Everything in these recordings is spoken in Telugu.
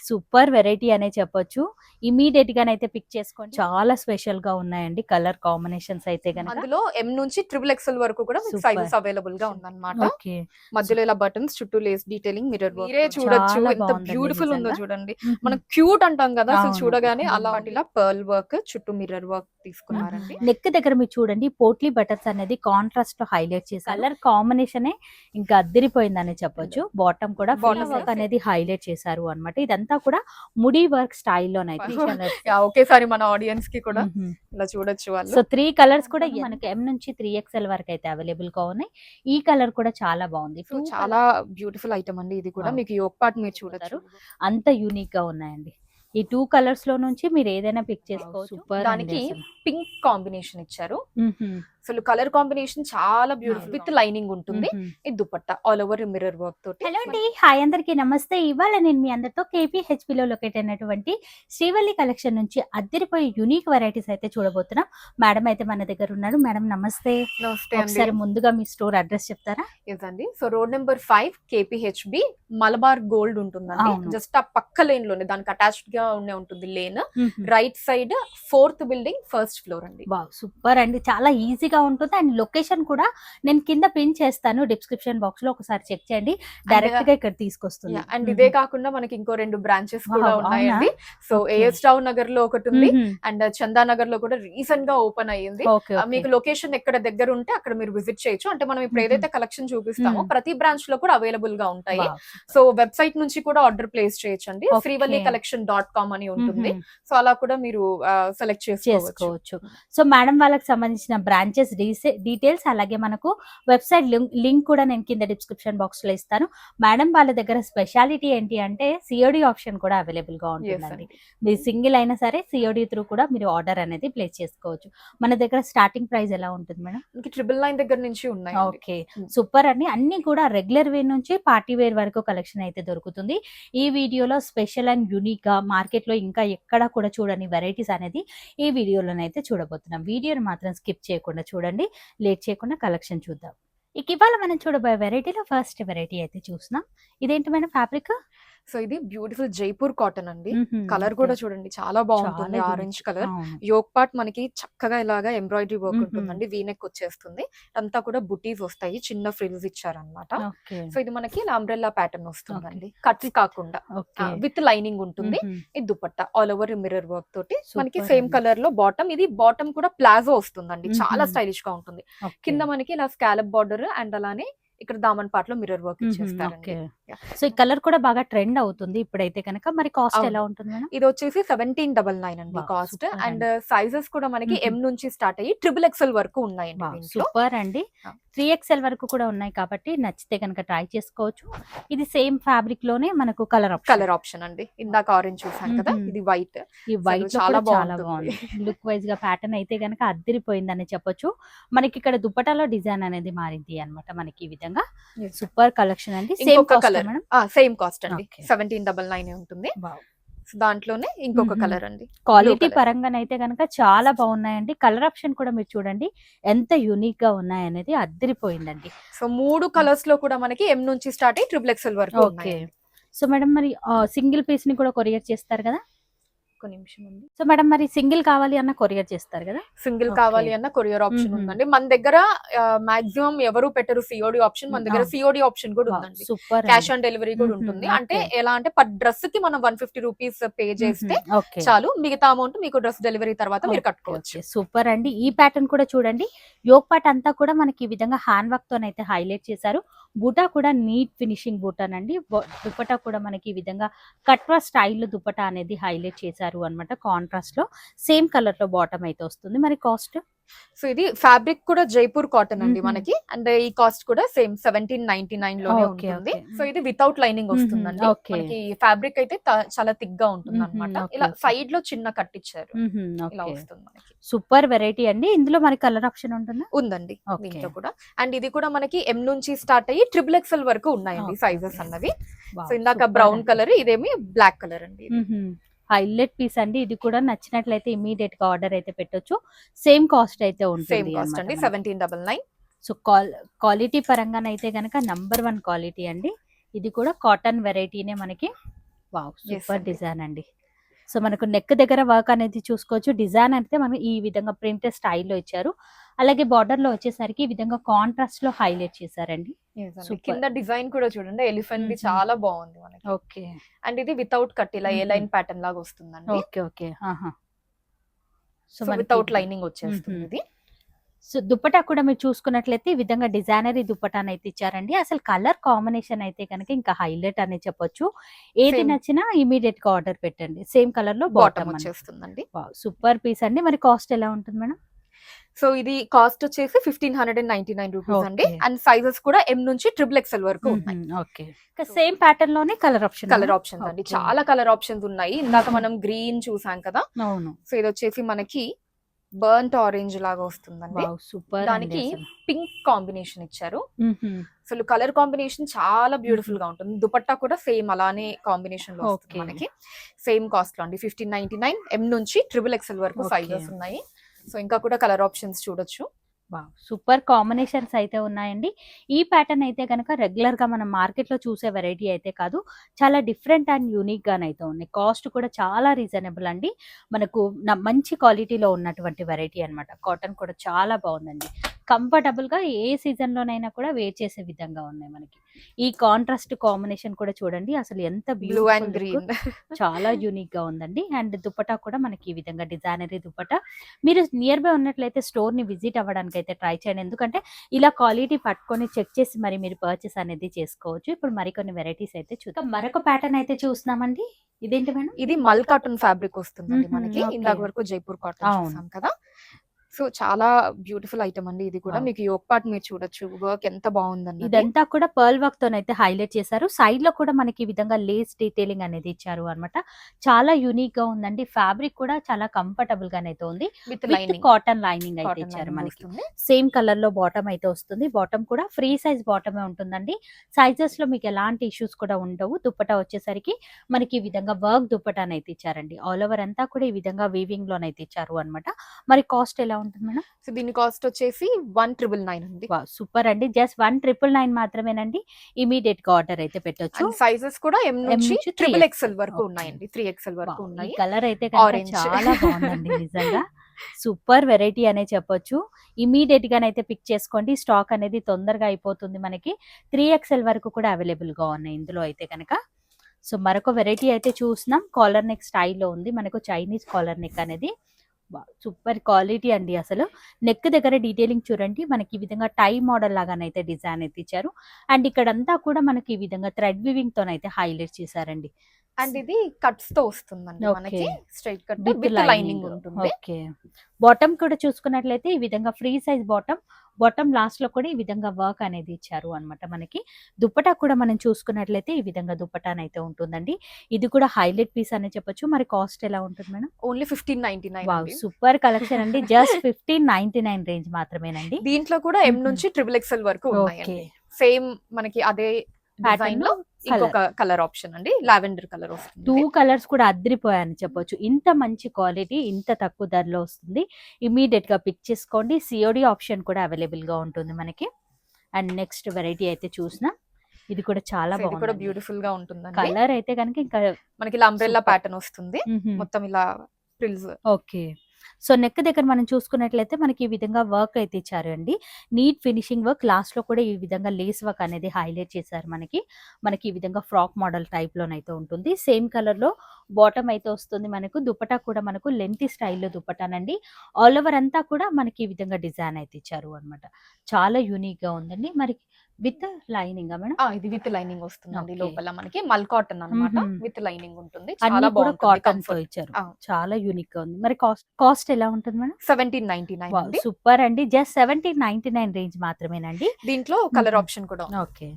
సూపర్ వెరైటీ అనే చెప్పొచ్చు. ఇమీడియట్ గానైతే పిక్ చేసుకోండి. చాలా స్పెషల్ గా ఉన్నాయండి కలర్ కాంబినేషన్స్ అయితే గనక. అందులో M నుంచి XXL వరకు కూడా మీకు సైజెస్ అవైలబుల్ గా ఉందన్నమాట. ఓకే. మధ్యలో ఇలా బటన్స్, చుట్టూ లేస్ డీటెయిలింగ్, మిర్రర్ వర్క్. మీరే చూడొచ్చు ఎంత బ్యూటిఫుల్ ఉందో చూడండి. మనం క్యూట్ అంటాం కదా అసలు చూడగానే, అలా ఇలా పర్ల్ వర్క్, చుట్టూ మిర్రర్ వర్క్ తీసుకున్నారండి. నెక్ దగ్గర మీరు చూడండి పోట్లీ బటన్స్ అనేది కాంట్రాస్ట్ లో హైలైట్ చేసి కలర్ కాంబినేషన్ ఇంకా అద్దరిపోయిందని చెప్పొచ్చు. బాటమ్ కూడా బాటమ్ వర్క్ అనేది హైలైట్ చేశారు అన్నమాట. ఇదంతా కూడా ముడి వర్క్ స్టైల్లోనైతే ఒకేసారి మన ఆడియన్స్ కి కూడా ఇలా చూడొచ్చు వాళ్ళు. సో 3 కలర్స్ కూడా మనకి M నుంచి 3XL వరకు అయితే అవైలబుల్ గా ఉన్నాయి. ఈ కలర్ కూడా చాలా బాగుంది. చాలా బ్యూటిఫుల్ ఐటమ్ అండి ఇది కూడా. మీకు యోక్ పార్ట్ మీరు చూడొచ్చు, అంత యూనిక్ గా ఉన్నాయండి. ఈ 2 కలర్స్ లో నుంచి మీరు ఏదైనా పిక్ చేసుకోవచ్చు. దానికి పింక్ కాంబినేషన్ ఇచ్చారు. అసలు కలర్ కాంబినేషన్ చాలా బ్యూటిఫుల్, విత్ లైనింగ్ ఉంటుంది. ఇది dupatta all over mirror work తోటి. హలో అండి, హాయ్ అందరికి నమస్తే. ఇవాళ నేను మీ అందరితో KPHP లో లొకేట్ అయినటువంటి శ్రీవల్లి కలెక్షన్ నుంచి అద్దరిపోయే యూనిక్ వెరైటీస్ అయితే చూడబోతున్నాం. మేడం అయితే మన దగ్గర ఉన్నారు. మేడం నమస్తే. ఒకసారి ముందుగా మీ స్టోర్ అడ్రస్ చెప్తారా? అండి, so road number 5 KPHB Malabar gold ఉంటుందండి. జస్ట్ ఆ పక్క లేన్ లోనే దానికి అటాచ్డ్ గా ఉంటుంది lane. Right side 4th building 1st floor అండి. సూపర్ అండి, చాలా ఈజీగా ఉంటుంది. అండ్ లొకేషన్ కూడా నేను కింద పిన్ చేస్తాను డిస్క్రిప్షన్ బాక్స్ లో, ఒకసారి చెక్ చేయండి. డైరెక్ట్ గా ఇక్కడ తీసుకొస్తుంది. అండ్ ఇదే కాకుండా మనకి ఇంకో 2 బ్రాంచెస్ కూడా ఉన్నాయండి. సో AS టౌన్ నగర్ లో ఒకటి ఉంది, అండ్ చందానగర్ లో కూడా రీసెంట్ గా ఓపెన్ అయ్యింది. మీకు లొకేషన్ ఎక్కడ దగ్గర ఉంటే అక్కడ మీరు విజిట్ చేయొచ్చు. అంటే మనం ఇప్పుడు ఏదైతే కలెక్షన్ చూపిస్తామో ప్రతి బ్రాంచ్ లో కూడా అవైలబుల్ గా ఉంటాయి. సో వెబ్సైట్ నుంచి కూడా ఆర్డర్ ప్లేస్ చేయొచ్చండి. శ్రీవల్లిcollection.com అని ఉంటుంది. సో అలా కూడా మీరు సెలెక్ట్ చేసుకోవచ్చు. సో మేడం వాళ్ళకి సంబంధించిన బ్రాంచెస్ డీటెయిల్స్ అలాగే మనకు వెబ్సైట్ లింక్ కూడా నేను కింద డిస్క్రిప్షన్ బాక్స్ లో ఇస్తాను. మేడం వాళ్ళ దగ్గర స్పెషాలిటీ ఏంటి అంటే COD ఆప్షన్ కూడా అవైలబుల్ గా ఉంటుందండి. మీరు సింగిల్ అయినా సరే COD త్రూ కూడా మీరు ఆర్డర్ అనేది ప్లేస్ చేసుకోవచ్చు. మన దగ్గర స్టార్టింగ్ ప్రైస్ ఎలా ఉంటుంది మేడం? 999 దగ్గర నుంచి ఉన్నాయి. ఓకే, సూపర్ అండి. అన్ని కూడా రెగ్యులర్ వేర్ నుంచి పార్టీ వేర్ వరకు కలెక్షన్ అయితే దొరుకుతుంది. ఈ వీడియోలో స్పెషల్ అండ్ యూనిక్ గా మార్కెట్ లో ఇంకా ఎక్కడ కూడా చూడని వెరైటీస్ అనేది ఈ వీడియోలోనైతే చూడబోతున్నాం. వీడియోని మాత్రం స్కిప్ చేయకుండా చూడండి. లేట్ చేయకుండా కలెక్షన్ చూద్దాం. ఇక ఇవాళ మనం చూడబోయే వెరైటీలో ఫస్ట్ వెరైటీ అయితే చూస్తున్నాం. ఇదేంటి మేడం ఫ్యాబ్రిక్? సో ఇది బ్యూటిఫుల్ జైపూర్ కాటన్ అండి. కలర్ కూడా చూడండి చాలా బాగుంటుంది, ఆరెంజ్ కలర్. యోక్ పార్ట్ మనకి చక్కగా ఇలాగా ఎంబ్రాయిడరీ వర్క్ ఉంటుందండి. వీనెక్ వచ్చేస్తుంది, అంతా కూడా బుటీస్ వస్తాయి, చిన్న ఫ్రిల్స్ ఇచ్చారనమాట. సో ఇది మనకి అంబ్రెల్లా ప్యాటర్న్ వస్తుందండి, కట్స్ కాకుండా విత్ లైనింగ్ ఉంటుంది. ఇది dupatta all over mirror work తోటి మనకి సేమ్ కలర్ లో బాటమ్. ఇది బాటమ్ కూడా ప్లాజో వస్తుందండి, చాలా స్టైలిష్ గా ఉంటుంది. కింద మనకి ఇలా స్కాలప్ బార్డర్ అండ్ అలానే ఇక్కడ దామన్ పార్ట్ లో మిర్రర్ వర్క్ ఇచ్చేస్తారండి. సో ఈ కలర్ కూడా బాగా ట్రెండ్ అవుతుంది ఇప్పుడైతే కనుక. మరి కాస్ట్ ఎలా ఉంటుంది మేడం? ఇది వచ్చేసి 1799 అండి కాస్ట్. అండ్ సైజెస్ కూడా మనకి M నుంచి స్టార్ట్ అయ్యి XXL వరకు ఉన్నాయండి. సూపర్ అండి, 3XL వరకు కూడా ఉన్నాయి కాబట్టి నచ్చితే కనుక ట్రై చేసుకోవచ్చు. ఇది సేమ్ ఫ్యాబ్రిక్ లోనే మనకు కలర్ ఆప్షన్ అండి. ఇందాక ఆరెంజ్ చూసాను కదా, ఇది వైట్. ఈ వైట్ చాలా బాగుంది. లుక్ వైజ్ గా ప్యాటర్న్ అయితే కనుక అద్దరిపోయిందని చెప్పొచ్చు. మనకి ఇక్కడ దుపట్టాలో డిజైన్ అనేది మారింది అన్నమాట. మనకి ఈ విధంగా సూపర్ కలెక్షన్ అండి. సేమ్ కాస్ట్ అండి 1799 ఉంటుంది. దాంట్లోనే ఇంకొక కలర్ అండి. క్వాలిటీ పరంగానైతే కనుక చాలా బాగున్నాయండి. కలర్ ఆప్షన్ కూడా మీరు చూడండి ఎంత యూనిక్ గా ఉన్నాయనేది అద్దరిపోయిందండి. సో 3 కలర్స్ లో కూడా మనకి M నుంచి స్టార్ట్ అయ్యి XXL వరకు. ఓకే, సో మేడం మరి సింగిల్ పీస్ ని కూడా కొరియర్ చేస్తారు కదా? ఒక నిమిషం ఉంది. సో మేడం మరి సింగిల్ కావాలి అన్న కొరియర్ చేస్తారు కదా? సింగిల్ కావాలి అన్న కొరియర్ ఆప్షన్ ఉందండి. మన దగ్గర మాక్సిమం ఎవరు పెట్టరు COD ఆప్షన్. మన దగ్గర COD ఆప్షన్ కూడా ఉందండి. క్యాష్ ఆన్ డెలివరీ కూడా ఉంటుంది. అంటే ఎలా అంటే పర్ డ్రెస్ కి మనం 150 రూపీస్ పే చేస్తే చాలు, మిగతా అమౌంట్ మీకు డ్రెస్ డెలివరీ తర్వాత మీరు కట్టుకోవచ్చు. సూపర్ అండి. ఈ ప్యాటర్న్ కూడా చూడండి, యోక్ పార్ట్ అంతా కూడా మనకి ఈ విధంగా హ్యాండ్ వర్క్ తోనైతే హైలైట్ చేశారు. బూటా కూడా నీట్ ఫినిషింగ్ బూటానండి. దుపట్టా కూడా మనకి ఈ విధంగా కట్వా స్టైల్ దుపట్టా అనేది హైలైట్ చేశారు అన్నమాట. కాంట్రాస్ట్ లో సేమ్ కలర్ లో బాటమ్ అయితే వస్తుంది. మరి కాస్ట్? సో ఇది ఫ్యాబ్రిక్ కూడా జైపూర్ కాటన్ అండి మనకి. అండ్ ఈ కాస్ట్ కూడా సేమ్ 1799 లోనే ఉంటుంది. సో ఇది వితౌట్ లైనింగ్ వస్తుందండి. మనకి ఫ్యాబ్రిక్ అయితే చాలా థిక్ గా ఉంటుంది అనమాట. ఇలా సైడ్ లో చిన్న కట్ ఇచ్చారు, ఇలా వస్తుంది మనకి. సూపర్ వెరైటీ అండి. ఇందులో మరి కలర్ ఆప్షన్ ఉంటుందా? ఉందండి దీంట్లో కూడా. అండ్ ఇది కూడా మనకి M నుంచి స్టార్ట్ అయ్యి XXL వరకు ఉన్నాయండి సైజెస్ అన్నవి. సో ఇందాక బ్రౌన్ కలర్, ఇదేమి బ్లాక్ కలర్ అండి. హైలైట్ పీస్ అండి. ఇది కూడా నచ్చినట్లయితే ఇమీడియట్ గా ఆర్డర్ అయితే పెట్టొచ్చు. సేమ్ కాస్ట్ అయితే ఉంటుంది. 1799. సో క్వాలిటీ పరంగానైతే గనక నంబర్ 1 క్వాలిటీ అండి. ఇది కూడా కాటన్ వెరైటీనే మనకి. వావ్! Yes సూపర్ అండి. డిజైన్ అండి. సో, మనకు నెక్ దగ్గర వర్క్ అనేది చూసుకోవచ్చు. డిజైన్ అయితే మనం ఈ విధంగా ప్రింటెడ్ స్టైల్‌లో ఇచ్చారు. అలాగే బార్డర్‌లో వచ్చేసరికి ఈ విధంగా కాంట్రాస్ట్‌లో హైలైట్ చేశారండి. Yes అండి. సూపర్. కింద డిజైన్ కూడా చూడండి ఎలిఫెంట్ ది హుహు. చాలా బాగుంది మనకి. ఓకే. అండ్ ఇది వితౌట్ కట్ ఇలా ఏ హుహు. లైన్ ప్యాటర్న్ లాగా వస్తుందండి. ఓకే. ఓకే. ఆహా! సో, సో మనకి వితౌట్ లైనింగ్ వచ్చేస్తుంది హుహు. ఇది. సో, దుపట్టా కూడా మీరు చూసుకున్నట్లయితే ఈ విధంగా డిజైనరీ దుపట్టానైతే ఇచ్చారండి. అసలు కలర్ కాంబినేషన్ అయితే గనక ఇంకా హైలైట్ అనే చెప్పొచ్చు. ఏది సేమ్ నచ్చినా ఇమ్మీడియేట్‌గా ఆర్డర్ పెట్టండి. సేమ్ కలర్‌లో బాటమ్ బాటమ్ మనకి. వచ్చేస్తుందండి. వావ్! సూపర్ పీస్ అండి. మరి కాస్ట్ ఎలా ఉంటుంది మేడం? సో ఇది కాస్ట్ వచ్చేసి 1599 రూపీస్ అండి. ఓకే. అండ్ సైజెస్ కూడా ఎం నుంచి ట్రిపుల్ ఎక్స్ఎల్ వరకు హుహు. ఉన్నాయి. ఓకే. ఇంకా సేమ్ ప్యాటర్న్ లోనే కలర్ ఆప్షన్ కలర్ ఆప్షన్స్ అండి. చాలా కలర్ ఆప్షన్స్ ఉన్నాయి. ఇందాక మనం గ్రీన్ చూసాం కదా. అవును. సో ఇది వచ్చేసి మనకి బర్న్ట్ ఆరెంజ్ లాగా వస్తుందండి. వావ్! సూపర్ అండి దానికి అసలు. పింక్ కాంబినేషన్ ఇచ్చారు. హుహు. అసలు కలర్ కాంబినేషన్ చాలా బ్యూటిఫుల్ గా ఉంటుంది. దుపట్టా కూడా సేమ్ అలానే కాంబినేషన్ లో వస్తుంది ఓకే. మనకి. సేమ్ కాస్ట్ లో అండి 1599 ఎం నుంచి ట్రిపుల్ ఎక్స్ఎల్ వరకు ఓకే. సైజెస్ ఉన్నాయి. సో ఇంకా కూడా కలర్ ఆప్షన్స్ చూడొచ్చు. వావ్! సూపర్ కాంబినేషన్స్ అయితే ఉన్నాయండి. ఈ ప్యాటర్న్ అయితే గనక రెగ్యులర్‌గా మనం మార్కెట్‌లో చూసే వెరైటీ అయితే కాదు. చాలా డిఫరెంట్ అండ్ యూనిక్‌గానైతే ఉన్నాయి. కాస్ట్ కూడా చాలా రీజనబుల్ అండి. మనకు మంచి క్వాలిటీలో ఉన్నటువంటి వెరైటీ అన్నమాట. కాటన్ కూడా చాలా బాగుందండి. కంఫర్టబుల్‌గా ఏ సీజన్‌లోనైనా కూడా వేర్ చేసే విధంగా ఉన్నాయి మనకి. ఈ కాంట్రాస్ట్ కాంబినేషన్ కూడా చూడండి. అసలు ఎంత blue and beautiful look. Green. చాలా యూనిక్‌గా ఉందండి. అండ్ దుపట్టా కూడా మనకి ఈ విధంగా డిజైనరీ దుపట్టా. మీరు నియర్ బై ఉన్నట్లయితే స్టోర్‌ని విజిట్ అవ్వడానికైతే ట్రై చేయండి. ఎందుకంటే ఇలా క్వాలిటీ పట్టుకొని చెక్ చేసి మరి మీరు పర్చేస్ అనేది చేసుకోవచ్చు. ఇప్పుడు మరికొన్ని వెరైటీస్ అయితే చూద్దాం. మరొక ప్యాటర్న్ అయితే చూస్తున్నామండి. ఇదేంటి మేడం? ఇది మల్ కాటన్ ఫ్యాబ్రిక్ వస్తుందండి హుహు. మనకి. ఓకే. ఇందాక వరకు జైపూర్ కాటన్ అవును. చూసాం కదా. సో చాలా బ్యూటిఫుల్ ఐటమ్ అండి ఇది కూడా. వావ్! మీకు యోక్ పార్ట్ మీరు చూడొచ్చు. వర్క్ ఎంత బాగుందన్నది. ఇదంతా కూడా పర్ల్ వర్క్ తోనైతే హైలైట్ చేశారు. సైడ్ లో కూడా మనకి ఈ విధంగా లేస్ డీటెయిలింగ్ అనేది ఇచ్చారు అన్నమాట. చాలా యూనిక్ గా ఉందండి. ఫ్యాబ్రిక్ కూడా చాలా కంఫర్టబుల్ గానైతే ఉంది. With with lining. Cotton lining అయితే కాటన్ ఇచ్చారు లైనింగ్ మనకి. వస్తుంది. సేమ్ కలర్ లో బాటమ్ అయితే వస్తుంది. బాటమ్ కూడా ఫ్రీ సైజ్ బాటమే ఉంటుందండి. సైజెస్ లో మీకు ఎలాంటి ఇష్యూస్ కూడా ఉండవు. దుపట్టా వచ్చేసరికి మనకి ఈ విధంగా వర్క్ దుపట్టానైతే ఇచ్చారండి. ఆల్ ఓవర్ అంతా కూడా ఈ విధంగా వీవింగ్ లోనైతే ఇచ్చారు అన్నమాట. మరి కాస్ట్ ఎలా ఉంటుంది మేడం? సో దీని కాస్ట్ వచ్చేసి 1999 ఉంది. వావ్! సూపర్ అండి. జస్ట్ 1999 మాత్రమేనండి. ఇమ్మీడియేట్ గా ఆర్డర్ అయితే పెట్టొచ్చు. అండ్ సైజెస్ కూడా ఎం ఎం నుంచి నుంచి ట్రిపుల్ 3XL. ఎక్స్ఎల్ వరకు ఓకే. ఉన్నాయండి. 3XL వరకు వావ్! ఈ ఉన్నాయి. కలర్ అయితే కనుక ఆరెంజ్. చాలా బాగుందండి నిజంగా. సూపర్ వెరైటీ అనే చెప్పొచ్చు. ఇమ్మీడియేట్ గానైతే పిక్ చేసుకోండి. స్టాక్ అనేది తొందరగా అయిపోతుంది మనకి. 3XL వరకు కూడా అవైలబుల్ గా ఉన్నాయి ఇందులో అయితే కనుక. సో మరొక వెరైటీ అయితే చూస్తున్నాం. కాలర్ నెక్ స్టైల్లో ఉంది. మనకు చైనీస్ కాలర్ నెక్ అనేది. సూపర్ క్వాలిటీ అండి అసలు. నెక్ దగ్గర డీటెయిలింగ్ చూడండి. మనకి ఈ విధంగా టై మోడల్ లాగానైతే డిజైన్ అయితే ఇచ్చారు. అండ్ ఇక్కడంతా కూడా మనకి ఈ విధంగా థ్రెడ్ వివింగ్ తోనైతే హైలైట్ చేశారండి. అండ్ ఇది కట్స్ తో వస్తుందండి ఓకే. మనకి. Straight cut with with lining lining ఉంటుంది. ఓకే. బాటమ్ కూడా చూసుకున్నట్లయితే ఈ విధంగా free size bottom. Bottom last లో కూడా ఈ విధంగా వర్క్ అనేది ఇచ్చారు అన్నమాట మనకి. దుపట్టా కూడా మనం చూసుకున్నట్లయితే ఈ విధంగా దుపట్టానైతే ఉంటుందండి. ఇది కూడా హైలైట్ పీస్ అనే చెప్పొచ్చు. మరి కాస్ట్ ఎలా ఉంటుంది మేడం? Only 1599 wow! అండి. సూపర్ కలెక్షన్ అండి. జస్ట్ 1599 రేంజ్ మాత్రమేనండి. దీంట్లో కూడా ఎం హుహు. నుంచి ట్రిపుల్ ఎక్స్ఎల్ వరకు ఓకే. ఉన్నాయండి. సేమ్ మనకి అదే ప్యాటర్న్ డిజైన్ లో లో ఇంకొక కలర్ ఆప్షన్ అండి. లావెండర్ కలర్ వస్తుంది. 2 కలర్స్ కూడా అద్రిపోయాయని చెప్పొచ్చు. ఇంత మంచి క్వాలిటీ ఇంత తక్కువ ధరలో వస్తుంది. ఇమ్మీడియేట్ గా పిక్ చేసుకోండి. సిఓడి ఆప్షన్ కూడా అవైలబుల్ గా ఉంటుంది మనకి. అండ్ నెక్స్ట్ వెరైటీ అయితే చూసినా ఇది కూడా చాలా సో ఇది కూడా బాగుంది. బ్యూటిఫుల్ గా ఉంటుందండి. కలర్ అయితే కనుక ఇంకా మనకి ఇలా అంబ్రెల్లా సూపర్. ప్యాటర్న్ వస్తుంది. మొత్తం ఇలా ఫ్రిల్స్. ఓకే. సో నెక్ దగ్గర మనం చూసుకున్నట్లయితే మనకి ఈ విధంగా వర్క్ అయితే ఇచ్చారు అండి. Neat finishing work. లాస్ట్ లో కూడా ఈ విధంగా లేస్ వర్క్ అనేది హైలైట్ చేశారు మనకి. మనకి ఈ విధంగా ఫ్రాక్ మోడల్ టైప్ లోనైతే ఉంటుంది. సేమ్ కలర్ లో బాటమ్ అయితే వస్తుంది మనకు. దుపట్టా కూడా మనకు లెంతీ స్టైల్లో దుపట్టానండి. ఆల్ ఓవర్ అంతా కూడా మనకి ఈ విధంగా డిజైన్ అయితే ఇచ్చారు అన్నమాట. చాలా యూనిక్ గా ఉందండి. మరి విత్ లైనింగ్ మేడం? ఇది విత్ లైనింగ్ వస్తుందండి. ఓకే. లోపల మనకి మల్ కాటన్ అన్నమాట. మ్మ్. విత్ లైనింగ్ ఉంటుంది. అన్ని చాలా కూడా బాగుంటుంది. కాటన్ తో కంఫర్ట్. ఇచ్చారు. చాలా యూనిక్ గా ఉంది. మరి కాస్ట్ ఎలా ఉంటుంది మేడం? 1799 వావ్! అండి. సూపర్ అండి. జస్ట్ 1799 రేంజ్ మాత్రమేనండి. దీంట్లో కలర్ మ్మ్. ఆప్షన్ కూడా ఉంది. ఓకే.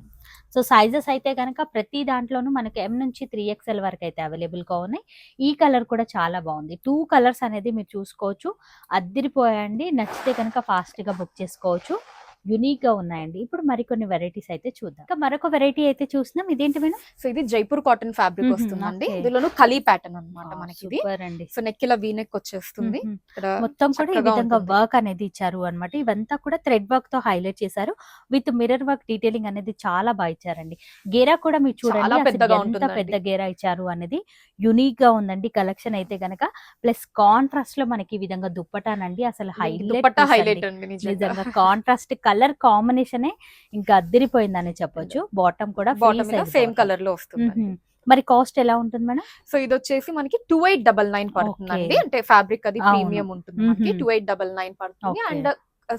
సో సైజెస్ అయితే కనుక ప్రతి దాంట్లోనూ మనకి ఎం నుంచి 3XL వరకు అయితే అవైలబుల్ గా ఉన్నాయి. ఈ కలర్ కూడా చాలా బాగుంది. 2 కలర్స్ అనేది మీరు చూసుకోవచ్చు. అద్దిరిపోయాయండి. నచ్చితే కనుక ఫాస్ట్ గా బుక్ చేసుకోవచ్చు. యునిక్ గా ఉన్నాయండి. ఇప్పుడు మరికొన్ని వెరైటీస్ అయితే చూద్దాం. ఇంకా మరొక వెరైటీ అయితే చూస్తున్నాం. ఇదేంటి మేడం? సో ఇది జైపూర్ కాటన్ ఫ్యాబ్రిక్ వస్తుందండి. ఓకే. ఇందులోను కలీ ప్యాటర్న్ అన్నమాట మనకి ఇది. సూపర్ అండి. సో నెక్ ఇలా వీ నెక్ వచ్చేస్తుంది. ఇక్కడ మొత్తం కూడా ఈ చక్కగా విధంగా ఉంటుంది. వర్క్ అనేది ఇచ్చారు అన్నమాట. ఇవంతా కూడా థ్రెడ్ వర్క్ తో హైలైట్ చేశారు. విత్ మిర్రర్ వర్క్ డీటెయిలింగ్ అనేది చాలా బాగా ఇచ్చారండి. గేరా కూడా మీరు చూడండి చాలా అసలు పెద్దగా ఎంత ఉంటుందండి. పెద్ద గేరా ఇచ్చారు అనేది యునిక్ గా ఉందండి కలెక్షన్ అయితే గనక. ప్లస్ కాంట్రాస్ట్ లో మనకి ఈ విధంగా దుప్పటానండి అసలు దుపట్టా హైలైట్ హైలైట్ అండి నిజంగా. నిజంగా కాంట్రాస్ట్ కలర్ కాంబినేషనే ఇంకా అద్దరిపోయిందని చెప్పొచ్చు. బాటమ్ కూడా బాటమ్ మీద సేమ్ కలర్ లో వస్తుంది. మరి కాస్ట్ ఎలా ఉంటుంది మేడం? సో ఇది వచ్చేసి మనకి 2899 పడుతుందండి. అంటే ఫ్యాబ్రిక్ అది అవును. ప్రీమియం ఉంటుంది మనకి. 2899 పడుతుంది. ఓకే. అండ్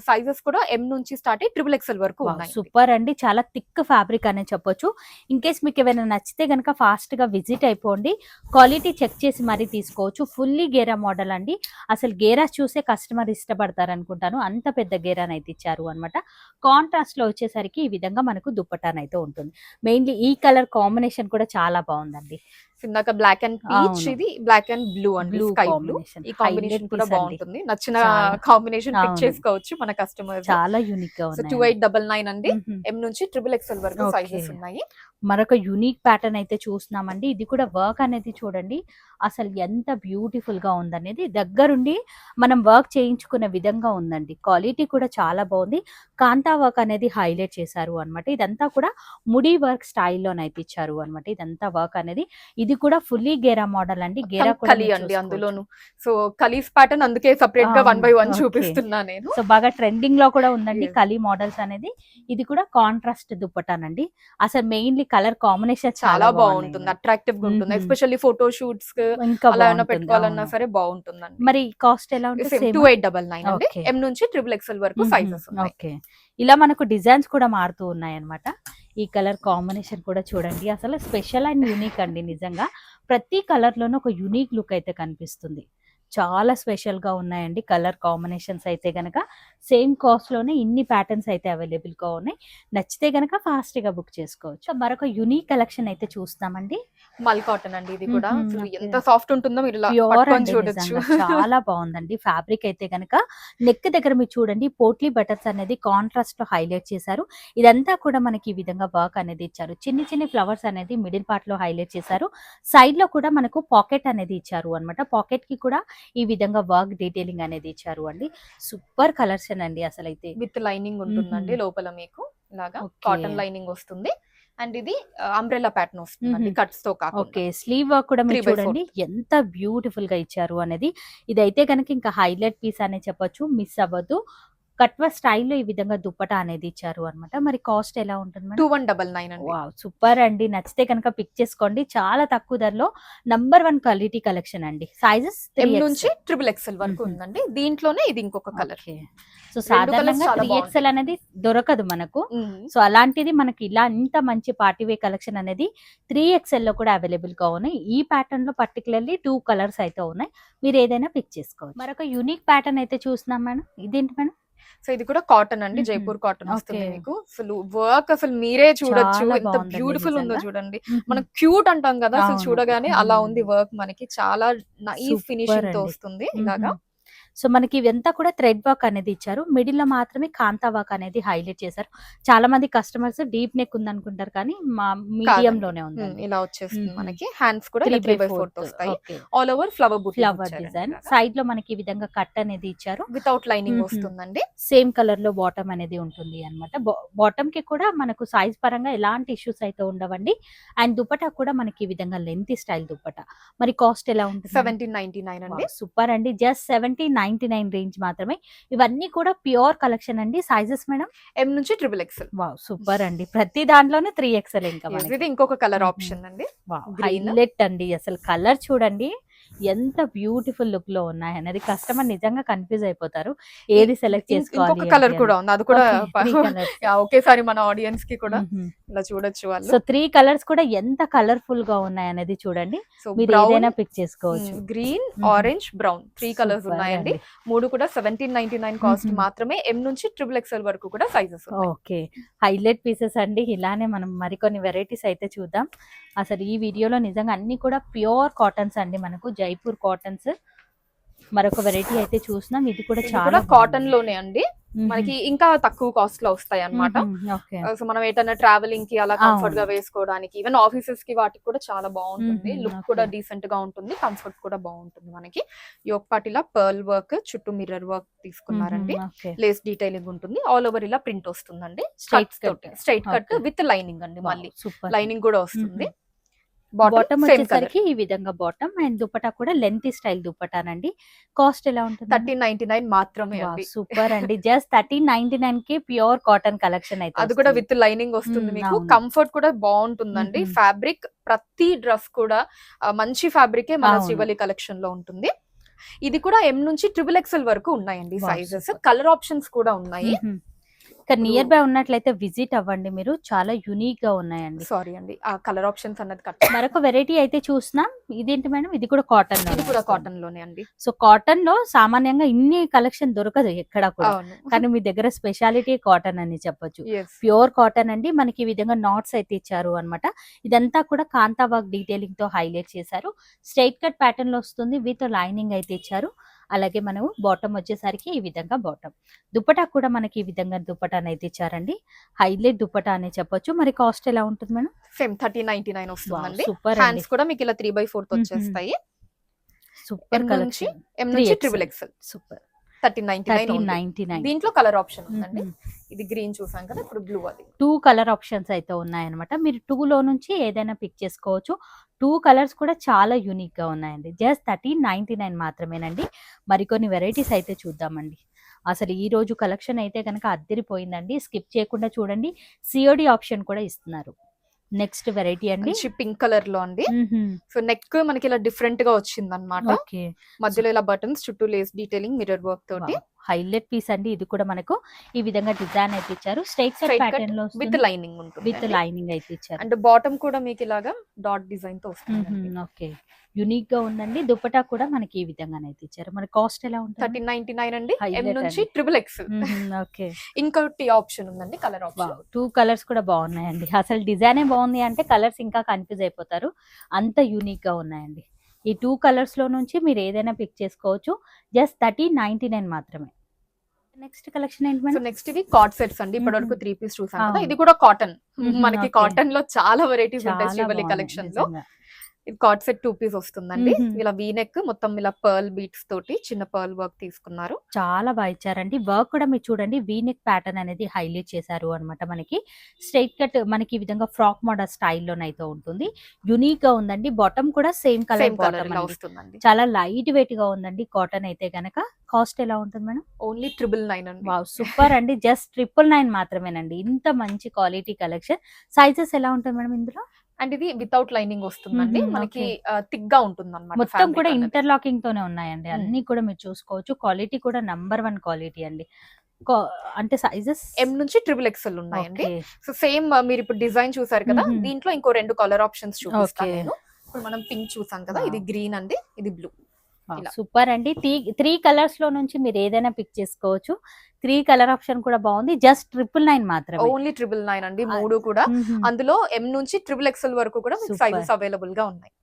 సైజెస్ కూడా ఎం నుంచి స్టార్ట్ అయ్యి XXL వరకు ఉన్నాయి. సూపర్ అండి, చాలా థిక్ ఫ్యాబ్రిక్ అనే చెప్పొచ్చు. ఇన్ కేస్ మీకు ఏమైనా నచ్చితే గనక ఫాస్ట్ గా విజిట్ అయిపోండి. క్వాలిటీ చెక్ చేసి మరీ తీసుకోవచ్చు. ఫుల్లీ గేరా మోడల్ అండి. అసలు గేరా చూసే కస్టమర్ ఇష్టపడతారు అనుకుంటాను. అంత పెద్ద గేరాన్ అయితే ఇచ్చారు అనమాట. కాంట్రాస్ట్ లో వచ్చేసరికి ఈ విధంగా మనకు దుప్పటాన్ అయితే ఉంటుంది. మెయిన్లీ ఈ కలర్ కాంబినేషన్ కూడా చాలా బాగుందండి. ఇందాక బ్లాక్ అండ్ పీచ్, అవును. ఇది బ్లాక్ అండ్ బ్లూ అండి, Blue స్కై బ్లూ. combination. ఈ కాంబినేషన్ Highlight కూడా piece అండి. బాగుంటుంది. నచ్చిన చాలా. కాంబినేషన్ పిక్ అవును. చేసుకోవచ్చు మన కస్టమర్స్. చాలా యూనిక్ గా సో ఉన్నాయి. 2899 అండి. మ్మ్. ఎం నుంచి XXL వరకు Okay. సైజెస్ ఉన్నాయి. మరొక యూనిక్ ప్యాటర్న్ అయితే చూస్తున్నామండి. ఇది కూడా వర్క్ అనేది చూడండి అసలు ఎంత బ్యూటిఫుల్ గా ఉందనేది. దగ్గరుండి మనం వర్క్ చేయించుకునే విధంగా ఉందండి. క్వాలిటీ కూడా చాలా బాగుంది. కాంతా వర్క్ అనేది హైలైట్ చేశారు అన్నమాట. ఇదంతా కూడా ముడి వర్క్ స్టైల్లోనైతే ఇచ్చారు అన్నమాట. ఇదంతా వర్క్ అనేది. ఇది కూడా ఫుల్లీ గేరా మోడల్ అండి. గేరా మొత్తం కూడా కలీ మీరు అండి చూసుకోవచ్చు. అందులోను. సో కలీస్ ప్యాటర్న్ అందుకే సెపరేట్ గా 1 by 1 Okay. చూపిస్తున్నా నేను. సో బాగా ట్రెండింగ్ లో కూడా ఉందండి Yes. కలీ మోడల్స్ అనేది. ఇది కూడా కాంట్రాస్ట్ దుప్పటానండి. అసలు మెయిన్లీ కలర్ కాంబినేషన్ చాలా బాగుంటుంది, అట్రాక్టివ్ గా ఉంటుంది. ఎస్పెషల్లీ ఫోటో షూట్స్ ఇంకా అలా ఏమైనా బాగుంటుంది. పెట్టుకోవాలన్నా అవును. సరే బాగుంటుందండి. మరి కాస్ట్ ఎలా ఉంటుంది? Same ఆ? 2899 అండి. Okay. ఎం నుంచి XXL వరకు సైజెస్ ఉన్నాయి. ఓకే. ఇలా మనకు డిజైన్స్ కూడా మారుతూ ఉన్నాయి అన్నమాట. ఈ కలర్ కాంబినేషన్ కూడా చూడండి అసలు స్పెషల్ అండ్ యూనిక్ అండి. నిజంగా ప్రతి కలర్ లోనూ ఒక యూనిక్ లుక్ అయితే కనిపిస్తుంది. చాలా స్పెషల్ గా ఉన్నాయండి కలర్ కాంబినేషన్స్ అయితే గనక. సేమ్ కాస్ట్ లోనే ఇన్ని ప్యాటర్న్స్ అయితే అవైలబుల్ గా ఉన్నాయి. నచ్చితే గనక ఫాస్ట్ గా బుక్ చేసుకోవచ్చు. మరొక యూనిక్ కలెక్షన్ అయితే చూస్తామండి. మల్ కాటన్ అండి ఇది కూడా. మ్మ్. అసలు Okay. ఎంత సాఫ్ట్ ఉంటుందో మీరు ఇలా ప్యూర్ పట్టుకొని అండి చూడొచ్చు. నిజంగా. చాలా బాగుందండి ఫ్యాబ్రిక్ అయితే గనక. నెక్ దగ్గర మీరు చూడండి పోట్లీ బటన్స్ అనేది కాంట్రాస్ట్ లో హైలైట్ చేశారు. ఇదంతా కూడా మనకి ఈ విధంగా వర్క్ అనేది ఇచ్చారు. చిన్ని చిన్ని ఫ్లవర్స్ అనేది మిడిల్ పార్ట్ లో హైలైట్ చేశారు. సైడ్ లో కూడా మనకు పాకెట్ అనేది ఇచ్చారు అన్నమాట. పాకెట్ కి కూడా ఈ విధంగా వర్క్ డీటెయిలింగ్ అనేది ఇచ్చారు అండి. సూపర్ కలర్షన్ అండి అసలు అయితే. విత్ లైనింగ్ ఉంటుందండి లోపల మీకు ఇలాగా Okay. కాటన్ లైనింగ్ వస్తుంది. అండ్ ఇది అంబ్రెల్లా ప్యాటర్న్ వస్తుందండి మ్మ్. కట్స్ తో కాకుండా. ఓకే. స్లీవ్ వర్క్ కూడా మీరు 3/4. చూడండి ఎంత బ్యూటిఫుల్ గా ఇచ్చారు అనేది. ఇదైతే కనుక ఇంకా హైలైట్ పీస్ అనే చెప్పొచ్చు. మిస్ అవ్వద్దు. కట్వ స్టైల్లో ఈ విధంగా దుప్పటా అనేది ఇచ్చారు అన్నమాట. మరి కాస్ట్ ఎలా ఉంటుంది మేడం? 2199 అండి. వావ్ సూపర్ అండి. నచ్చితే కనుక పిక్ చేసుకోండి. చాలా తక్కువ ధరలో నంబర్ 1 క్వాలిటీ కలెక్షన్ అండి. సైజెస్ ఎం నుంచి XXL వరకు ఉందండి. దీంట్లోనే ఇది ఇంకొక కలర్. సో రెండు సాధారణంగా colours చాలా 3XL అనేది దొరకదు మనకు. సో అలాంటిది మనకి ఇలా ఇంత మంచి పార్టీ వే కలెక్షన్ అనేది 3XL లో కూడా అవైలబుల్ గా ఉన్నాయి. ఈ ప్యాటర్న్ లో పర్టికులర్లీ 2 కలర్స్ అయితే ఉన్నాయి. మీరు ఏదైనా పిక్ చేసుకోవచ్చు. మరొక యూనిక్ ప్యాటర్న్ అయితే చూస్తున్నాం మేడం. ఇదేంటి మేడం? సో ఇది కూడా కాటన్ అండి. మ్మ్. జైపూర్ కాటన్ వస్తుంది Okay. మీకు. అసలు వర్క్ అసలు మీరే చూడొచ్చు చాలా ఎంత బాగుందండి బ్యూటిఫుల్ ఉందో నిజంగా. చూడండి. మనం క్యూట్ అంటాం కదా, అసలు అవును. చూడగానే అలా ఉంది వర్క్. మనకి చాలా నైస్ Super ఫినిషింగ్ తో అండి. వస్తుంది ఇలాగా. సో మనకి ఇవంతా కూడా థ్రెడ్ వర్క్ అనేది ఇచ్చారు. మిడిల్ లో మాత్రమే కాంతా వర్క్ అనేది హైలైట్ చేశారు. చాలా మంది కస్టమర్స్ డీప్ నెక్ ఉంది అనుకుంటారు కానీ మా మీడియం లోనే ఉందండి. ఇలా వచ్చేస్తుంది మ్మ్. మనకి. హ్యాండ్స్ కూడా 3/4 వస్తాయి. ఓకే. ఆల్ ఓవర్ ఫ్లవర్ బుటీ ఫ్లవర్ డిజైన్ సైడ్ లో మనకి ఈ విధంగా కట్ అనేది ఇచ్చారు. వితౌట్ లైనింగ్ మ్మ్. వస్తుందండి. సేమ్ కలర్ లో బాటమ్ అనేది ఉంటుంది అన్నమాట. బాటమ్ కి కూడా మనకు సైజ్ పరంగా ఎలాంటి ఇష్యూస్ అయితే ఉండవండి. అండ్ దుపట్టా కూడా మనకి ఈ విధంగా లెంతీ స్టైల్ దుపట్టా. మరి కాస్ట్ ఎలా ఉంటుంది? 1799 అండి. సూపర్ అండి. జస్ట్ 1799 రేంజ్ మాత్రమే. ఇవన్నీ కూడా ప్యూర్ కలెక్షన్ అండి. Sizes madam? ఎం నుంచి XXL. వావ్ సూపర్ అండి. ప్రతి దాంట్లోనే 3XL ఇంకా Yes, మనకి. ఇది ఇంకొక కలర్ మ్మ్. ఆప్షన్ అండి. Green. హైలైట్ అండి అసలు కలర్ చూడండి ఎంత బ్యూటిఫుల్ లుక్ లో ఉన్నాయి అనేది. కస్టమర్ నిజంగా కన్ఫ్యూజ్ అయిపోతారు ఏది సెలెక్ట్ చేసుకోవాలి. ఇంకొక కలర్ కూడా ఉంది. అది కూడా ఒకేసారి మన ఆడియన్స్ కి కూడా ఇలా చూడొచ్చు వాళ్ళు. సో 3 కలర్స్ కూడా ఎంత కలర్ఫుల్ గా ఉన్నాయి అనేది చూడండి. సో మీరు ఏదైనా పిక్ చేసుకోవచ్చు. గ్రీన్, మ్మ్. ఆరెంజ్, బ్రౌన్ 3 కలర్స్ Super ఉన్నాయండి. అండి. మూడు కూడా 1799 కాస్ట్ మ్మ్. మాత్రమే. ఎం నుంచి XXL వరకు కూడా సైజెస్ ఉన్నాయి. ఓకే. హైలైట్ పీసెస్ అండి. ఇలానే మనం మరికొన్ని వెరైటీస్ అయితే చూద్దాం. అసలు ఈ వీడియోలో నిజంగా అన్ని కూడా ప్యూర్ కాటన్స్ అండి. మనకు జైపూర్ కాటన్స్. మరొక వెరైటీ అయితే చూస్తున్నాం. ఇది కూడా ఇది చాలా కూడా కాటన్ బాగుంది. లోనే అండి. మనకి ఇంకా తక్కువ కాస్ట్ లో వస్తాయి అన్నమాట. ఓకే. సో మనం ఏటన్నా ట్రావెలింగ్ కి అలా కంఫర్ట్ గా అవును. వేసుకోవడానికి, ఈవెన్ ఆఫీసెస్ కి వాటికి కూడా చాలా బాగుంటుంది. లుక్ కూడా ఓకే. డీసెంట్ గా ఉంటుంది, కంఫర్ట్ కూడా బాగుంటుంది మనకి. యోక్ పార్ట్ ఇలా పర్ల్ వర్క్, చుట్టూ మిర్రర్ వర్క్ తీసుకున్నారండి. ఓకే. లేస్ డీటైలింగ్ ఉంటుంది, ఆల్ ఓవర్ ఇలా ప్రింట్ వస్తుందండి. Straight cut. Straight cut okay. With lining అండి, మళ్ళీ సూపర్. లైనింగ్ కూడా వస్తుంది. Bottom bottom same colour. వచ్చేసరికి ఈ విధంగా బాటమ్ అండ్ దుపట్టా కూడా లెంత్ స్టైల్ దుపట్టానండి. కాస్ట్ ఎలా ఉంటుంది? 1399 మాత్రమే అండి. సూపర్ అండి. జస్ట్ 1399 కి ప్యూర్ కాటన్ కలెక్షన్ అయితే అది కూడా వస్తుంది. విత్ లైనింగ్ వస్తుంది మీకు. అవును. కంఫర్ట్ కూడా బాగుంటుందండి. ఫ్యాబ్రిక్ ప్రతి డ్రెస్ కూడా మంచి ఫ్యాబ్రికే మన అవును. శ్రీవల్లి కలెక్షన్ లో ఉంటుంది. ఇది కూడా M నుంచి XXL వరకు ఉన్నాయండి సైజెస్. సూపర్. కలర్ ఆప్షన్స్ కూడా ఉన్నాయి. ఇక్కడ నియర్ బై ఉన్నట్లయితే విజిట్ అవ్వండి మీరు, చాలా యూనిక్ గా ఉన్నాయండి. సారీ అండి, ఆ కలర్ ఆప్షన్స్ అన్నది కట్. మరొక వెరైటీ అయితే చూస్తున్నాం. ఇదేంటి మేడం? ఇది కూడా కాటన్. ఇది కూడా కాటన్ లోనే అండి. సో కాటన్ లో సామాన్యంగా ఇన్ని కలెక్షన్ దొరకదు ఎక్కడ కూడా, అవును. కానీ మీ దగ్గర స్పెషాలిటీ కాటన్ అని చెప్పొచ్చు. Yes. ప్యూర్ కాటన్ అండి. మనకి ఈ విధంగా నాట్స్ అయితే ఇచ్చారు అన్నమాట. ఇదంతా కూడా కాంతా వర్క్ డీటెయిలింగ్ తో హైలైట్ చేశారు. స్ట్రైట్ కట్ ప్యాటర్న్ లో వస్తుంది, విత్ లైనింగ్ అయితే ఇచ్చారు. అలాగే మనము బాటమ్ వచ్చేసరికి ఈ విధంగా బాటమ్. దుపట్టా కూడా మనకి ఈ విధంగా దుపట్టాని అయితే ఇచ్చారండి. హైలైట్ దుపట్టా అని చెప్పొచ్చు. మరి కాస్ట్ ఎలా ఉంటుంది మేడం? సేమ్ 1399 వస్తుందండి. సూపర్. హ్యాండ్స్ కూడా మీకు ఇలా 3/4 వచ్చేస్తాయి. Super M collection. నుంచి XXL. సూపర్. 1399. దీంట్లో కలర్ ఆప్షన్ ఉందండి. ఇది గ్రీన్ చూసాం కదా, ఇప్పుడు బ్లూ. అది 2 కలర్ ఆప్షన్స్ అయితే ఉన్నాయన్నమాట. మీరు 2 లో నుంచి ఏదైనా పిక్ చేసుకోవచ్చు. 2 కలర్స్ కూడా చాలా యూనిక్ గా ఉన్నాయండి. జస్ట్ 1399 మాత్రమేనండి. మరికొన్ని వెరైటీస్ అయితే చూద్దామండి. అసలు ఈ రోజు కలెక్షన్ అయితే కనుక అద్దరిపోయిందండి. స్కిప్ చేయకుండా చూడండి. సిఓడి ఆప్షన్ కూడా ఇస్తున్నారు. నెక్స్ట్ వెరైటీ అండి, పింక్ కలర్ లో అండి. సో నెక్ మనకి ఇలా డిఫరెంట్ గా వచ్చింది అనమాట. ఓకే. మధ్యలో ఇలా బటన్స్, చుట్టూ లేస్ డీటెయిలింగ్, మిర్రర్ వర్క్ తోటి హైలైట్ పీస్ అండి. ఇది కూడా మనకు ఈ విధంగా డిజైన్ అయితే ఇచ్చారు. స్ట్రైట్ కట్ ప్యాటర్న్ లో విత్ లైనింగ్ ఉంటుంది. విత్ లైనింగ్ అయితే ఇచ్చారు. అండ్ బాటమ్ కూడా మీకు ఇలాగా డాట్ డిజైన్ తో వస్తుంది. ఓకే, యూనిక్ గా ఉందండి. దుపట్టా కూడా మనకి ఈ విధంగానైతే ఇచ్చారు. మరి కాస్ట్ ఎలా ఉంటుంది? 1399 అండి. M Highlight నుంచి అండి. XXL. ఓకే. ఇంకోటి ఆప్షన్ ఉందండి, కలర్ ఆప్షన్. 2 కలర్స్ కూడా బాగున్నాయండి. అసలు డిజైనే బాగుంది అంటే కలర్స్ ఇంకా కన్ఫ్యూజ్ అయిపోతారు, అంత యూనిక్ గా ఉన్నాయండి. ఈ 2 కలర్స్ లో నుంచి మీరు ఏదైనా పిక్ చేసుకోవచ్చు. జస్ట్ 1399 మాత్రమే. నెక్స్ట్ కలెక్షన్ ఏంటి మేడం? నెక్స్ట్ ఇవి కార్డ్ సెట్స్ అండి. ఇప్పటి వరకు 3 పీస్ చూసాం కదా. అవును. ఇది కూడా కాటన్. మనకి Okay. కాటన్ లో చాలా వెరైటీస్ ఉంటాయి చాలా శ్రీవల్లి బాగున్నాయి కలెక్షన్ లో. నిజంగా. ఇది కార్డ్ సెట్ 2 పీస్ వస్తుందండి. మ్మ్. ఇలా వీ నెక్ మొత్తం ఇలా పర్ల్ బీట్స్ తోటి చిన్న పర్ల్ వర్క్ తీసుకున్నారు. చాలా బాగా ఇచ్చారండి. వర్క్ కూడా మీరు చూడండి, వీనెక్ ప్యాటర్న్ అనేది హైలైట్ చేశారు అన్నమాట. మనకి స్ట్రైట్ కట్ మనకి ఈ విధంగా ఫ్రాక్ మోడల్ స్టైల్లోనైతే ఉంటుంది. యునిక్ గా ఉందండి. బాటమ్ కూడా same colour same colour bottom ఇలా అండి. వస్తుందండి. చాలా లైట్ వెయిట్ గా ఉందండి కాటన్ అయితే గనక. కాస్ట్ ఎలా ఉంటుంది మేడం? ఓన్లీ 999 అండి. వావ్, సూపర్ అండి. జస్ట్ 999 మాత్రమేనండి. ఇంత మంచి క్వాలిటీ కలెక్షన్. సైజెస్ ఎలా ఉంటుంది మేడం ఇందులో? అండ్ ఇది వితౌట్ లైనింగ్ వస్తుందండి. మ్మ్, మనకి okay. థిక్ గా ఉంటుంది అన్నమాట. మొత్తం కూడా ఇంటర్లాకింగ్ తోనే ఉన్నాయండి. అన్ని కూడా మీరు చూసుకోవచ్చు. క్వాలిటీ కూడా నంబర్ 1 క్వాలిటీ అండి. అంటే సైజెస్ M నుంచి XXL ఉన్నాయండి. ఓకే. సో సేమ్ మీరు ఇప్పుడు డిజైన్ చూసారు కదా, మ్మ్. దీంట్లో ఇంకో 2 కలర్ ఆప్షన్స్ చూపిస్తాను Okay. నేను. ఇప్పుడు మనం పింక్ చూసాం కదా, Wow. ఇది గ్రీన్ అండి, ఇది బ్లూ. ఇలా. సూపర్ అండి. 3 కలర్స్ లో నుంచి మీరు ఏదైనా పిక్ చేసుకోవచ్చు. 3 కలర్ ఆప్షన్ కూడా బాగుంది. జస్ట్ 999 మాత్రమే. ఓన్లీ 999 అండి. 3 కూడా. అందులో M నుంచి XXL వరకు కూడా మీకు Super. సైజెస్ అవైలబుల్ గా ఉన్నాయి.